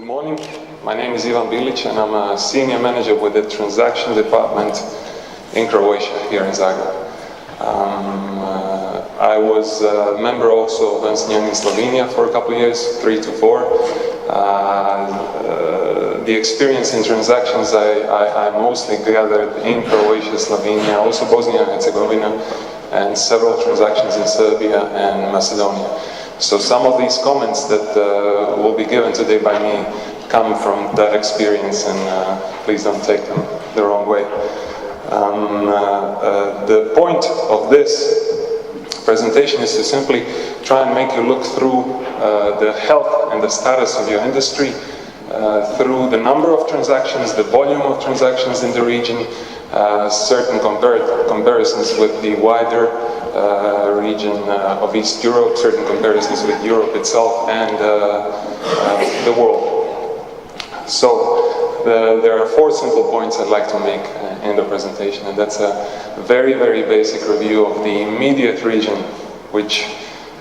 Good morning. My name is Ivan Bilić and I'm a senior manager with the transaction department in Croatia, here in Zagreb. I was a member also of Ernst&Young in Slovenia for a couple of years, 3 to 4. The experience in transactions I mostly gathered in Croatia, Slovenia, also Bosnia and Herzegovina, and several transactions in Serbia and Macedonia. So some of these comments that will be given today by me come from that experience, and please don't take them the wrong way. The point of this presentation is to simply try and make you look through the health and the status of your industry, through the number of transactions, the volume of transactions in the region, certain comparisons with the wider region of East Europe, certain comparisons with Europe itself and the world. So there are 4 simple points I'd like to make in the presentation, and that's a very, very basic review of the immediate region, which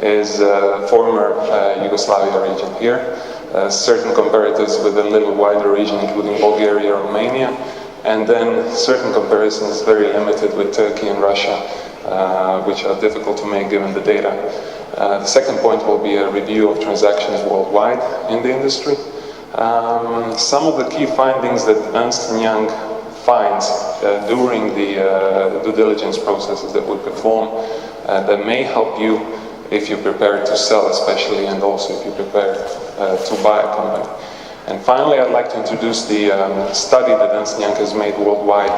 is former Yugoslavia region here. Certain comparators with a little wider region, including Bulgaria, Romania, and then certain comparisons very limited with Turkey and Russia, which are difficult to make given the data. The second point will be a review of transactions worldwide in the industry. Some of the key findings that Ernst&Young finds during the due diligence processes that we perform that may help you if you prepare to sell especially, and also if you prepare to buy a company. And finally, I'd like to introduce the study that Ernst&Young has made worldwide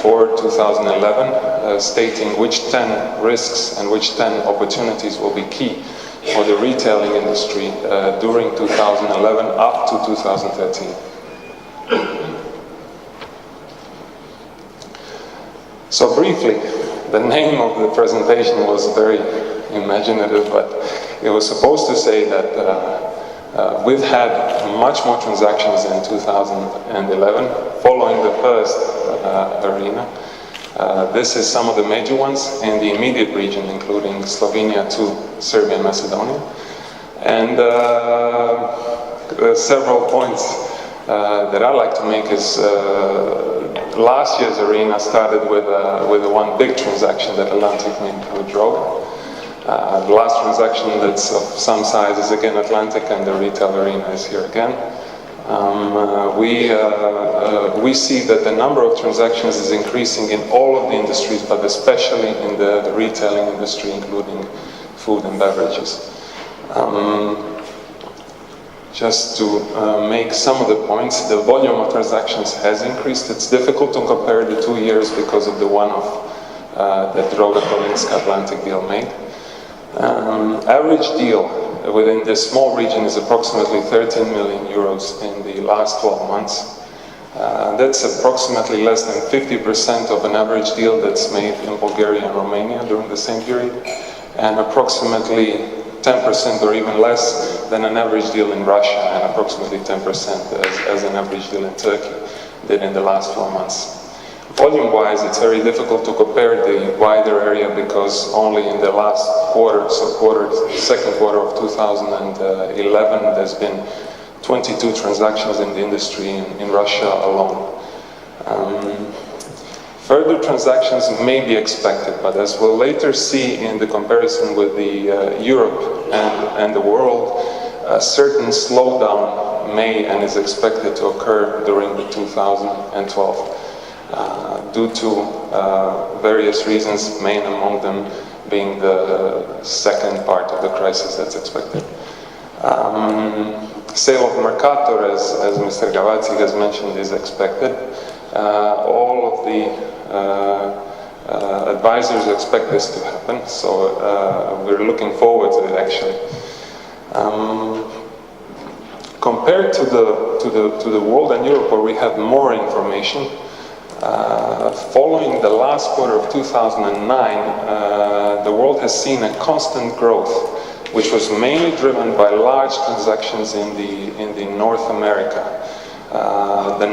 for 2011, stating which 10 risks and which 10 opportunities will be key for the retailing industry during 2011 up to 2013. So briefly, the name of the presentation was very imaginative, but it was supposed to say that we've had much more transactions in 2011, following the first arena. This is some of the major ones in the immediate region, including Slovenia to Serbia and Macedonia. And several points that I like to make is last year's arena started with one big transaction that Atlantic made with Droga. The last transaction that's of some size is again Atlantic, and the retail arena is here again. We see that the number of transactions is increasing in all of the industries, but especially in the retailing industry, including food and beverages. Just to make some of the points, the volume of transactions has increased. It's difficult to compare the 2 years because of the one-off that Droga Kolinsku Atlantic deal made. Average deal within this small region is approximately 13 million euros in the last 12 months. That's approximately less than 50% of an average deal that's made in Bulgaria and Romania during the same period, and approximately 10% or even less than an average deal in Russia, and approximately 10% as an average deal in Turkey did in the last 12 months. Volume-wise, it's very difficult to compare the wider area because only in the last quarter, so second quarter of 2011, there's been 22 transactions in the industry in Russia alone. Further transactions may be expected, but as we'll later see in the comparison with the Europe and the world, a certain slowdown may and is expected to occur during the 2012. Due to various reasons, main among them being the second part of the crisis that's expected. Sale of Mercator, as Mr. Gavazzi has mentioned, is expected. All of the advisors expect this to happen, so we're looking forward to it actually. Compared to the world and Europe, where we have more information, following the last quarter of 2009, the world has seen a constant growth, which was mainly driven by large transactions in the North America. The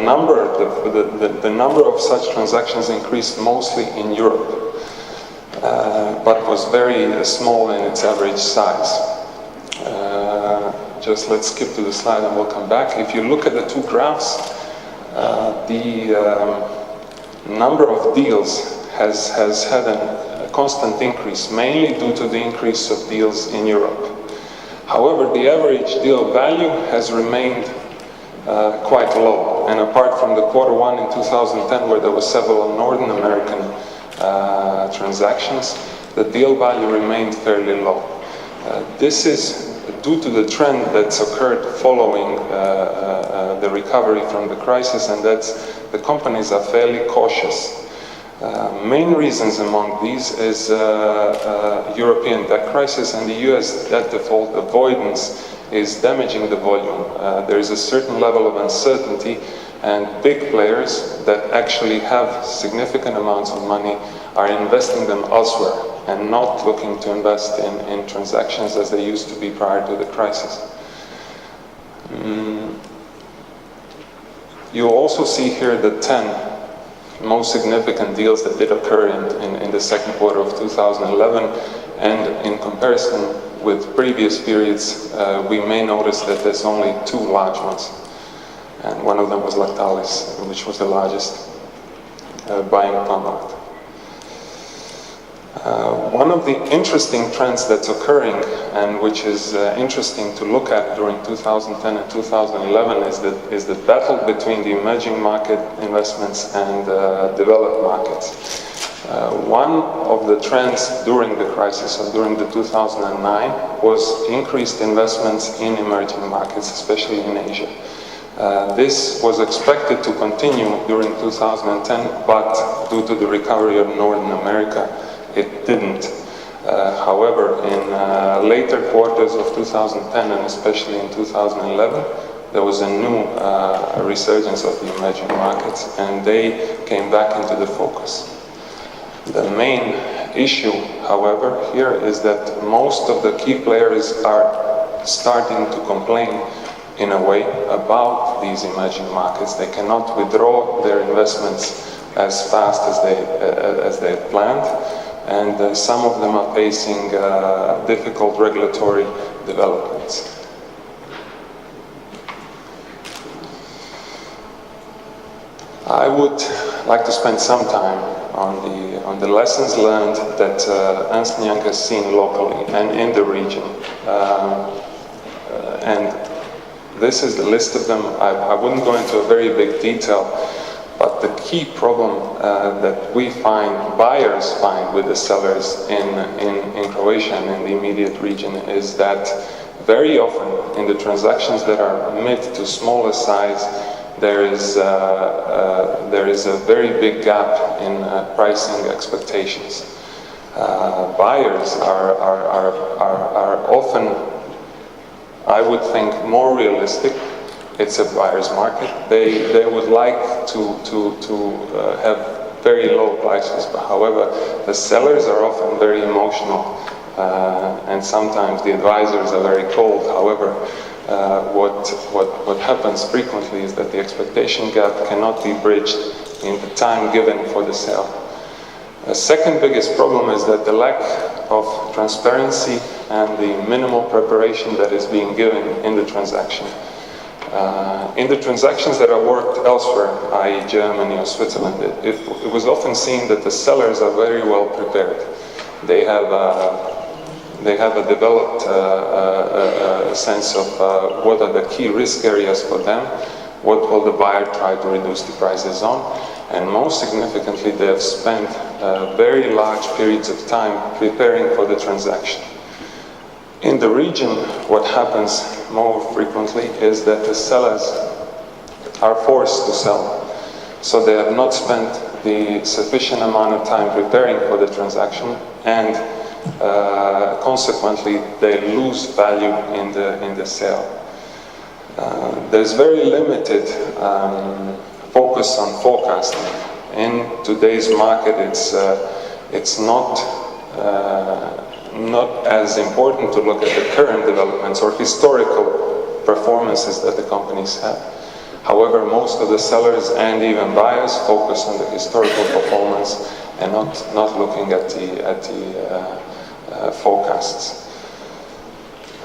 number of such transactions increased mostly in Europe, but was very small in its average size. just let's skip to the slide and we'll come back. If you look at the two graphs, the number of deals has had a constant increase, mainly due to the increase of deals in Europe. However, the average deal value has remained quite low, and apart from the Q1 in 2010, where there were several Northern American transactions, the deal value remained fairly low. This is due to the trend that's occurred following the recovery from the crisis, and that's the companies are fairly cautious. Main reasons among these is European debt crisis and the US debt default avoidance is damaging the volume. There is a certain level of uncertainty, and big players that actually have significant amounts of money are investing them elsewhere and not looking to invest in transactions as they used to be prior to the crisis. You also see here the 10 most significant deals that did occur in the second quarter of 2011, and in comparison with previous periods, we may notice that there's only 2 large ones, and one of them was Lactalis, which was the largest buying conglomerate. One of the interesting trends that's occurring, and which is interesting to look at during 2010 and 2011, is the battle between the emerging market investments and developed markets. One of the trends during the crisis, or during the 2009, was increased investments in emerging markets, especially in Asia. This was expected to continue during 2010, but due to the recovery of Northern America, it didn't. However, in later quarters of 2010 and especially in 2011, there was a new resurgence of the emerging markets, and they came back into the focus. The main issue, however, here is that most of the key players are starting to complain in a way about these emerging markets. They cannot withdraw their investments as fast as they had planned, and some of them are facing difficult regulatory developments. I would like to spend some time on the lessons learned that Ernst&Young has seen locally and in the region. And this is the list of them. I wouldn't go into a very big detail, but the key problem that we find, buyers find with the sellers in Croatia and in the immediate region, is that very often in the transactions that are mid to smaller size, there is a very big gap in pricing expectations. Buyers are often, I would think, more realistic. It's a buyer's market. They would like to have very low prices, but however, the sellers are often very emotional, and sometimes the advisors are very cold. However, what happens frequently is that the expectation gap cannot be bridged in the time given for the sale. The second biggest problem is that the lack of transparency and the minimal preparation that is being given in the transaction. In the transactions that are worked elsewhere, i.e. Germany or Switzerland, it was often seen that the sellers are very well prepared. They have a developed sense of what are the key risk areas for them, what will the buyer try to reduce the prices on, and most significantly, they have spent very large periods of time preparing for the transaction. In the region, what happens more frequently is that the sellers are forced to sell. So they have not spent the sufficient amount of time preparing for the transaction, and consequently, they lose value in the sale. There's very limited focus on forecasting. In today's market, it's not as important to look at the current developments or historical performances that the companies have. However, most of the sellers and even buyers focus on the historical performance and not looking at the forecasts.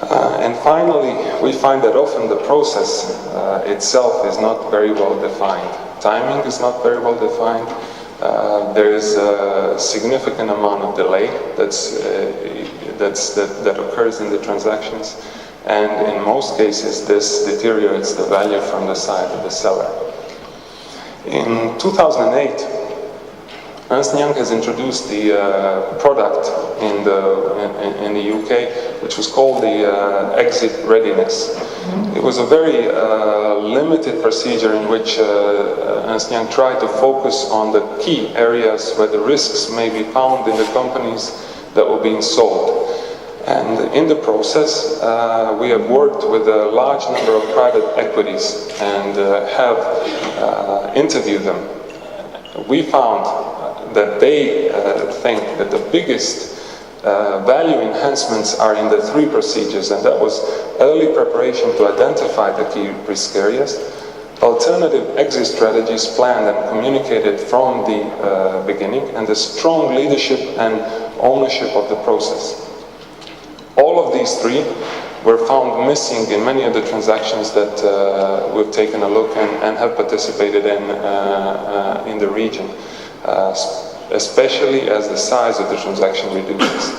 And finally, we find that often the process itself is not very well defined. Timing is not very well defined. There is a significant amount of delay that occurs in the transactions, and in most cases this deteriorates the value from the side of the seller. In 2008, Ernst&Young has introduced the product in the UK, which was called the exit readiness. It was a very limited procedure in which Ernst&Young tried to focus on the key areas where the risks may be found in the companies that were being sold. And in the process, we have worked with a large number of private equities and have interviewed them. We found that they think that the biggest value enhancements are in the three procedures, and that was early preparation to identify the key risk areas, alternative exit strategies planned and communicated from the beginning, and the strong leadership and ownership of the process. All of these three were found missing in many of the transactions that we've taken a look and have participated in the region. Especially as the size of the transaction reduces.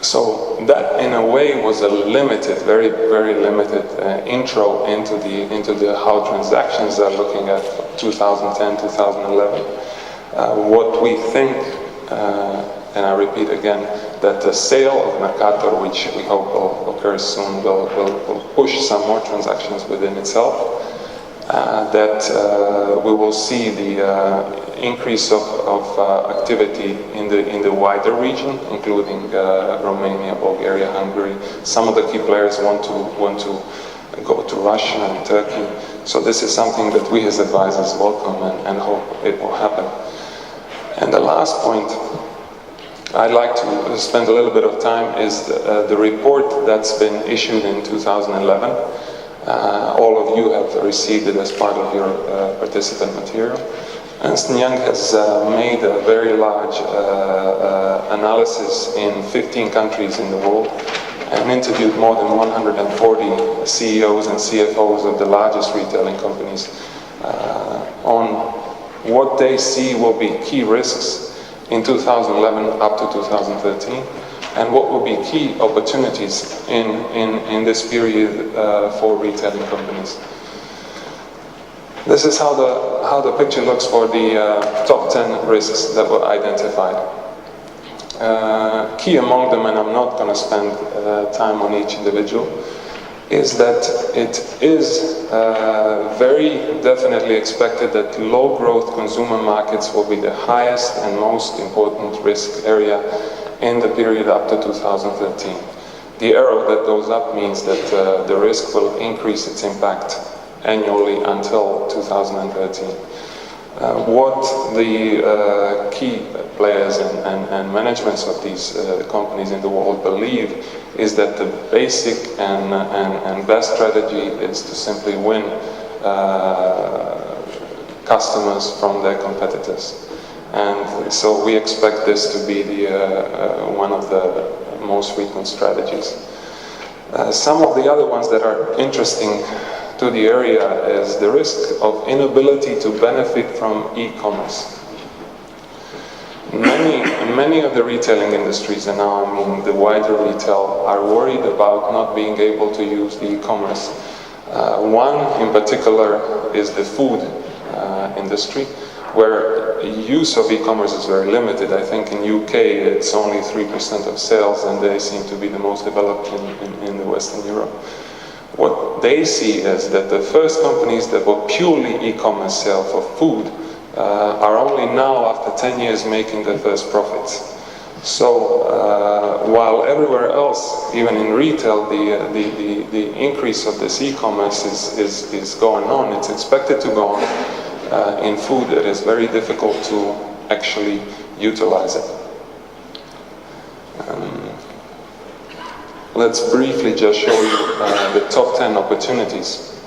So that, in a way, was a limited, very, very limited intro into the how transactions are looking at 2010, 2011. What we think, and I repeat again, that the sale of Mercator, which we hope will occur soon, will push some more transactions within itself. That we will see the increase of activity in the wider region, including Romania, Bulgaria, Hungary. Some of the key players want to go to Russia and Turkey. So this is something that we as advisors welcome and hope it will happen. And the last point I'd like to spend a little bit of time is the report that's been issued in 2011. All of you have received it as part of your participant material. Ernst&Young has made a very large analysis in 15 countries in the world and interviewed more than 140 CEOs and CFOs of the largest retailing companies on what they see will be key risks in 2011 up to 2013. And what will be key opportunities in this period for retailing companies. This is how the picture looks for the top 10 risks that were identified. Key among them, and I'm not going to spend time on each individual, is that it is very definitely expected that low growth consumer markets will be the highest and most important risk area in the period up to 2013. The arrow that goes up means that the risk will increase its impact annually until 2013. What the key players and managements of these companies in the world believe is that the basic and best strategy is to simply win customers from their competitors. And so we expect this to be one of the most frequent strategies. Some of the other ones that are interesting to the area is the risk of inability to benefit from e-commerce. Many of the retailing industries, and now I mean the wider retail, are worried about not being able to use the e-commerce. One in particular is the food industry, where use of e-commerce is very limited. I think in UK it's only 3% of sales, and they seem to be the most developed in the Western Europe. What they see is that the first companies that were purely e-commerce sale for food are only now, after 10 years, making their first profits. So while everywhere else, even in retail, the increase of this e-commerce is going on, it's expected to go on. In food, it is very difficult to actually utilize it. Let's briefly just show you the top 10 opportunities.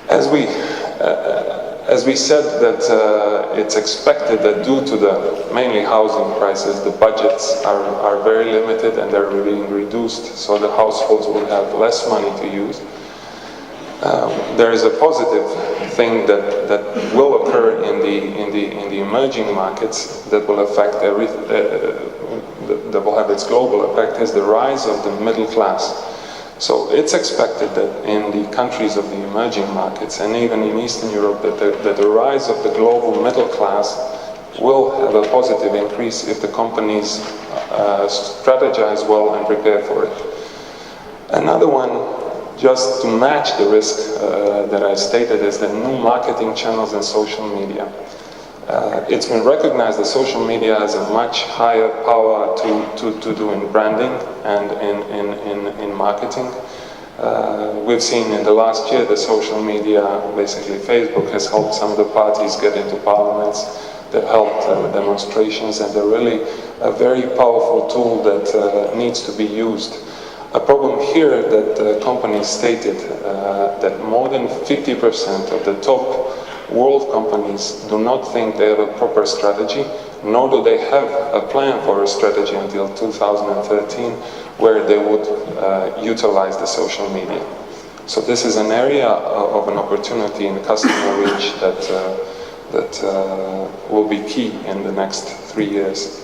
As we said that it's expected that due to the mainly housing prices, the budgets are very limited and they're being reduced, so the households will have less money to use. There is a positive thing that will occur in the emerging markets that will affect that will have its global effect, is the rise of the middle class. So it's expected that in the countries of the emerging markets and even in Eastern Europe that the rise of the global middle class will have a positive increase if the companies strategize well and prepare for it. Another one, just to match the risk that I stated, is the new marketing channels and social media. It's been recognized that social media has a much higher power to do in branding and in marketing. We've seen in the last year that social media, basically Facebook, has helped some of the parties get into parliaments. They've helped demonstrations, and they're really a very powerful tool that needs to be used. A problem here that companies stated that more than 50% of the top world companies do not think they have a proper strategy, nor do they have a plan for a strategy until 2013 where they would utilize the social media. So this is an area of an opportunity in customer reach that will be key in the next 3 years.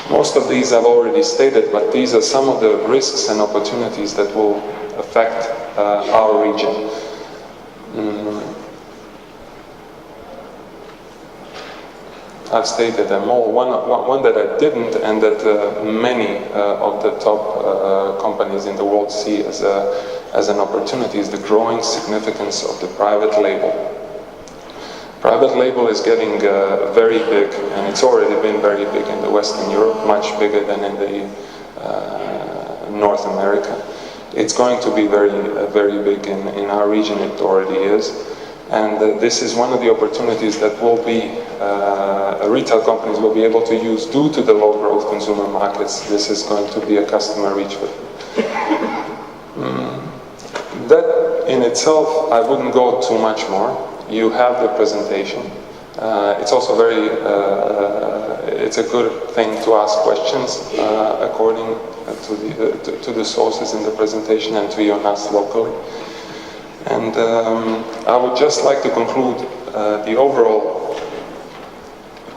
Most of these I've already stated, but these are some of the risks and opportunities that will affect our region. I've stated them all. One that I didn't, and that many of the top companies in the world see as an opportunity, is the growing significance of the private label. Private label is getting very big, and it's already been very big in the Western Europe, much bigger than in the North America. It's going to be very big in our region. It already is. And this is one of the opportunities that will be, retail companies will be able to use due to the low growth consumer markets. This is going to be a customer reach for them. That in itself, I wouldn't go too much more. You have the presentation. It's also it's a good thing to ask questions according to the sources in the presentation and to us locally. And I would just like to conclude the overall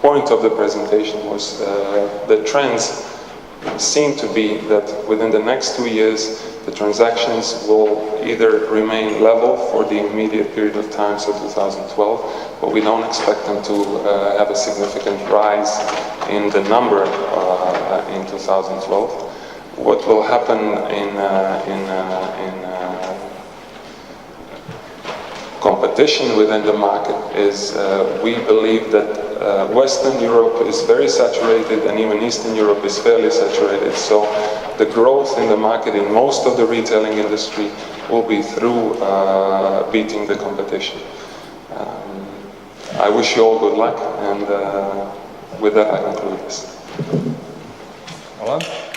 point of the presentation was the trends seem to be that within the next 2 years the transactions will either remain level for the immediate period of time, so 2012, but we don't expect them to have a significant rise in the number in 2012. What will happen in competition within the market is we believe that Western Europe is very saturated and even Eastern Europe is fairly saturated. So the growth in the market in most of the retailing industry will be through beating the competition. I wish you all good luck, and with that I conclude this. Hvala.